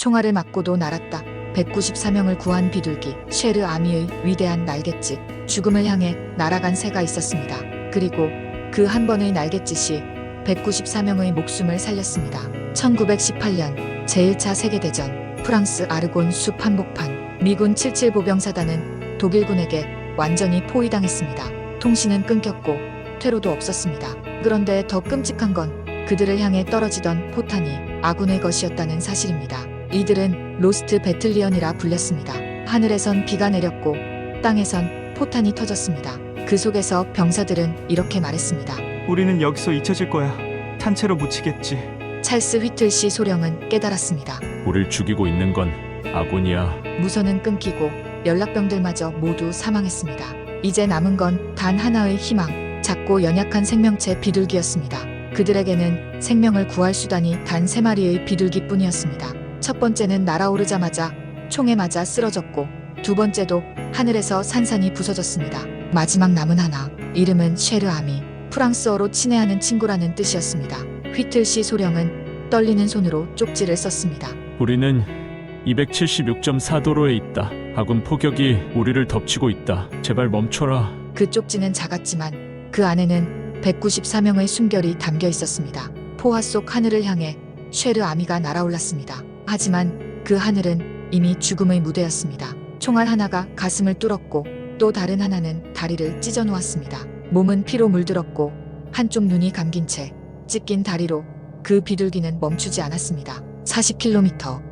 총알을 맞고도 날았다. 194명을 구한 비둘기 쉐르 아미의 위대한 날갯짓. 죽음을 향해 날아간 새가 있었습니다. 그리고 그 한 번의 날갯짓이 194명의 목숨을 살렸습니다. 1918년 제1차 세계대전 프랑스 아르곤 숲 한복판 미군 77 보병사단은 독일군에게 완전히 포위당했습니다. 통신은 끊겼고 퇴로도 없었습니다. 그런데 더 끔찍한 건 그들을 향해 떨어지던 포탄이 아군의 것이었다는 사실입니다. 이들은 로스트 배틀리언이라 불렸습니다. 하늘에선 비가 내렸고 땅에선 포탄이 터졌습니다. 그 속에서 병사들은 이렇게 말했습니다. 우리는 여기서 잊혀질 거야. 탄채로 묻히겠지. 찰스 휘틀시 소령은 깨달았습니다. 우릴 죽이고 있는 건 아군이야. 무선은 끊기고 연락병들마저 모두 사망했습니다. 이제 남은 건 단 하나의 희망, 작고 연약한 생명체 비둘기였습니다. 그들에게는 생명을 구할 수단이 단 3마리의 비둘기뿐이었습니다. 첫 번째는 날아오르자마자 총에 맞아 쓰러졌고 두 번째도 하늘에서 산산이 부서졌습니다. 마지막 남은 하나, 이름은 쉐르 아미, 프랑스어로 친애하는 친구라는 뜻이었습니다. 휘틀시 소령은 떨리는 손으로 쪽지를 썼습니다. 우리는 276.4도로에 있다. 아군 포격이 우리를 덮치고 있다. 제발 멈춰라. 그 쪽지는 작았지만 그 안에는 194명의 숨결이 담겨 있었습니다. 포화 속 하늘을 향해 쉐르 아미가 날아올랐습니다. 하지만 그 하늘은 이미 죽음의 무대였습니다. 총알 하나가 가슴을 뚫었고 또 다른 하나는 다리를 찢어 놓았습니다. 몸은 피로 물들었고 한쪽 눈이 감긴 채 찢긴 다리로 그 비둘기는 멈추지 않았습니다. 40km.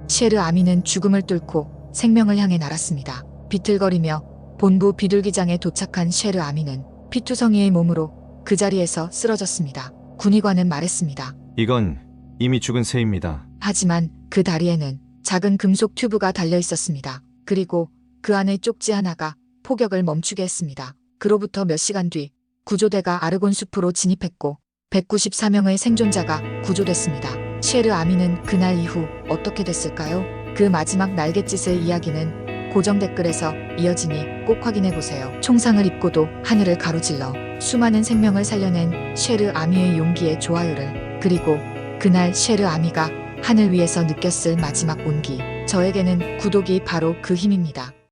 쉐르 아미는 죽음을 뚫고 생명을 향해 날았습니다. 비틀거리며 본부 비둘기장에 도착한 쉐르 아미는 피투성이의 몸으로 그 자리에서 쓰러졌습니다. 군의관은 말했습니다. 이건 이미 죽은 새입니다. 하지만 그 다리에는 작은 금속 튜브가 달려 있었습니다. 그리고 그 안의 쪽지 하나가 포격을 멈추게 했습니다. 그로부터 몇 시간 뒤 구조대가 아르곤 숲으로 진입했고 194명의 생존자가 구조됐습니다. 쉐르 아미는 그날 이후 어떻게 됐을까요? 그 마지막 날갯짓의 이야기는 고정 댓글에서 이어지니 꼭 확인해보세요. 총상을 입고도 하늘을 가로질러 수많은 생명을 살려낸 쉐르 아미의 용기에 좋아요를. 그리고 그날 쉐르 아미가 하늘 위에서 느꼈을 마지막 온기. 저에게는 구독이 바로 그 힘입니다.